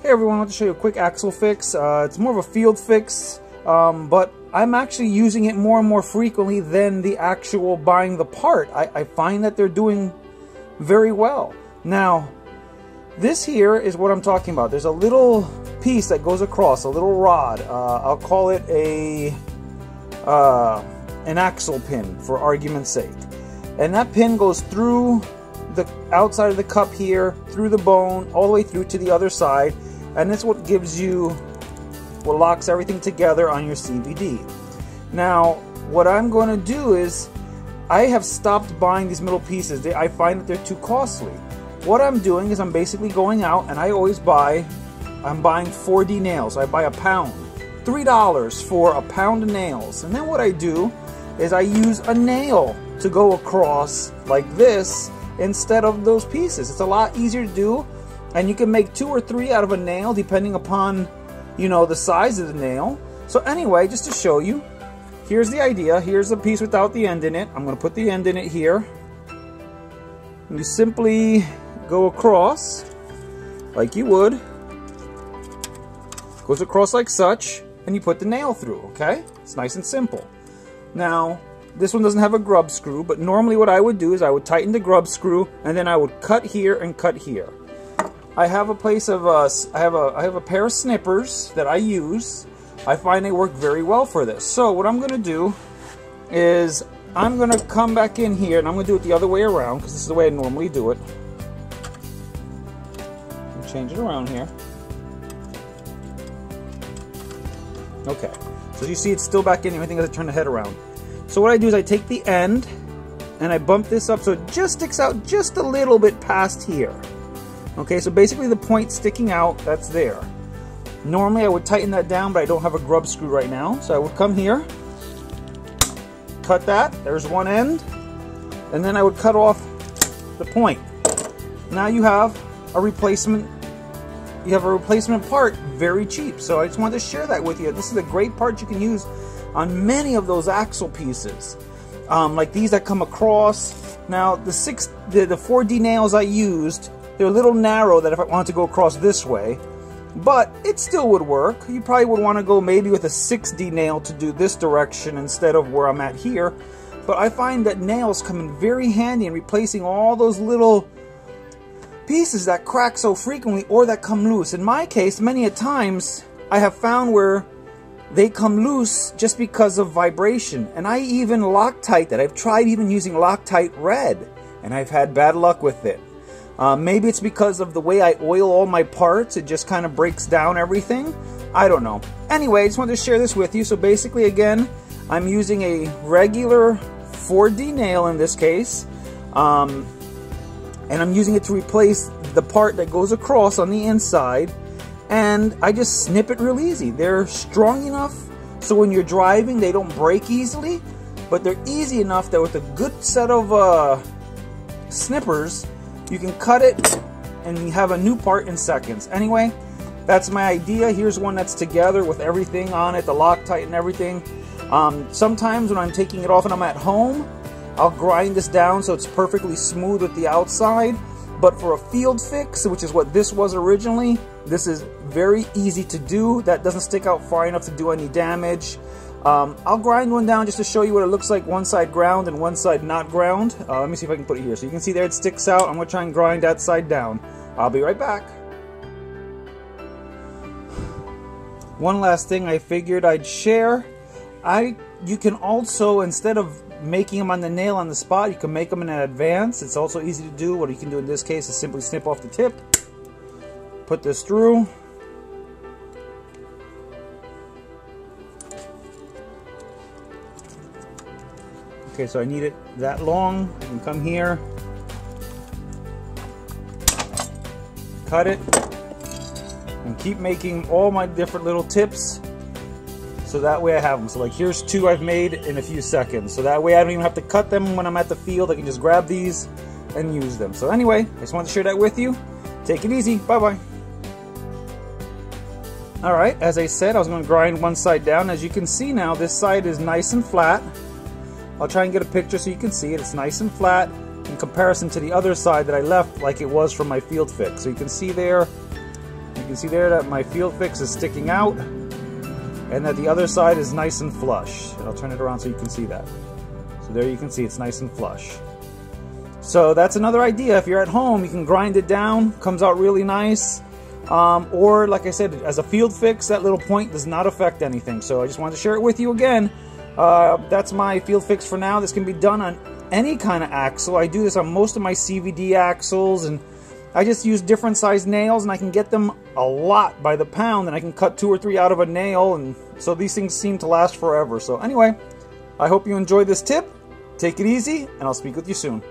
Hey everyone, I want to show you a quick axle fix. It's more of a field fix, but I'm actually using it more and more frequently than the actual buying the part. I find that they're doing very well. Now, this here is what I'm talking about. There's a little piece that goes across, a little rod. I'll call it an axle pin for argument's sake. And that pin goes through the outside of the cup here, through the bone, all the way through to the other side. And that's what gives you, what locks everything together on your CVD. Now, what I'm going to do is, I have stopped buying these middle pieces. I find that they're too costly. What I'm doing is I'm basically going out and I always buy, I'm buying 4D nails. I buy a pound, $3 for a pound of nails. And then what I do is I use a nail to go across like this instead of those pieces. It's a lot easier to do. And you can make 2 or 3 out of a nail depending upon, you know, the size of the nail. So anyway, just to show you, here's the idea. Here's a piece without the end in it. I'm going to put the end in it here. You simply go across like you would. Goes across like such, and you put the nail through, okay? It's nice and simple. Now, this one doesn't have a grub screw, but normally what I would do is I would tighten the grub screw, and then I would cut here and cut here. I have a place of I have a pair of snippers that I use. I find they work very well for this. So what I'm going to do is I'm going to come back in here and I'm going to do it the other way around because this is the way I normally do it. Change it around here. Okay. So you see it's still back in here. I think I have to turn the head around. So what I do is I take the end and I bump this up so it just sticks out just a little bit past here. Okay, so basically the point sticking out, that's there. Normally I would tighten that down, but I don't have a grub screw right now. So I would come here, cut that, there's one end, and then I would cut off the point. Now you have a replacement, part, very cheap. So I just wanted to share that with you. This is a great part you can use on many of those axle pieces. Like these that come across. Now the 4D nails I used, they're a little narrow that if I wanted to go across this way, but it still would work. You probably would want to go maybe with a 6D nail to do this direction instead of where I'm at here. But I find that nails come in very handy in replacing all those little pieces that crack so frequently or that come loose. In my case, many a times I have found where they come loose just because of vibration. And I even Loctite that. I've tried even using Loctite Red, and I've had bad luck with it. Maybe it's because of the way I oil all my parts. It just kind of breaks down everything. I don't know. Anyway, I just wanted to share this with you. So basically, again, I'm using a regular 4D nail in this case. And I'm using it to replace the part that goes across on the inside. And I just snip it real easy. They're strong enough so when you're driving, they don't break easily. But they're easy enough that with a good set of snippers, you can cut it and you have a new part in seconds. Anyway, that's my idea. Here's one that's together with everything on it, the Loctite and everything. Sometimes when I'm taking it off and I'm at home, I'll grind this down so it's perfectly smooth with the outside. But for a field fix, which is what this was originally, this is very easy to do. That doesn't stick out far enough to do any damage. I'll grind one down just to show you what it looks like, one side ground and one side not ground. Let me see if I can put it here. So you can see there it sticks out. I'm going to try and grind that side down. I'll be right back. One last thing I figured I'd share. You can also, instead of making them on the nail on the spot, you can make them in advance. It's also easy to do. What you can do in this case is simply snip off the tip, put this through. Okay, so I need it that long. I can come here, cut it, and keep making all my different little tips so that way I have them. So like here's 2 I've made in a few seconds. So that way I don't even have to cut them when I'm at the field. I can just grab these and use them. So anyway, I just wanted to share that with you. Take it easy. Bye-bye. Alright, as I said, I was going to grind one side down. As you can see now, this side is nice and flat. I'll try and get a picture so you can see it. It's nice and flat in comparison to the other side that I left like it was from my field fix. So you can see there, can see there that my field fix is sticking out and that the other side is nice and flush. And I'll turn it around so you can see that. So there you can see it's nice and flush. So that's another idea. If you're at home, you can grind it down, comes out really nice. Or like I said, as a field fix, that little point does not affect anything. So I just wanted to share it with you again. That's my field fix for now. This can be done on any kind of axle. I do this on most of my CVD axles, and I just use different size nails, and I can get them a lot by the pound, and I can cut 2 or 3 out of a nail, and so these things seem to last forever. So anyway, I hope you enjoyed this tip. Take it easy, and I'll speak with you soon.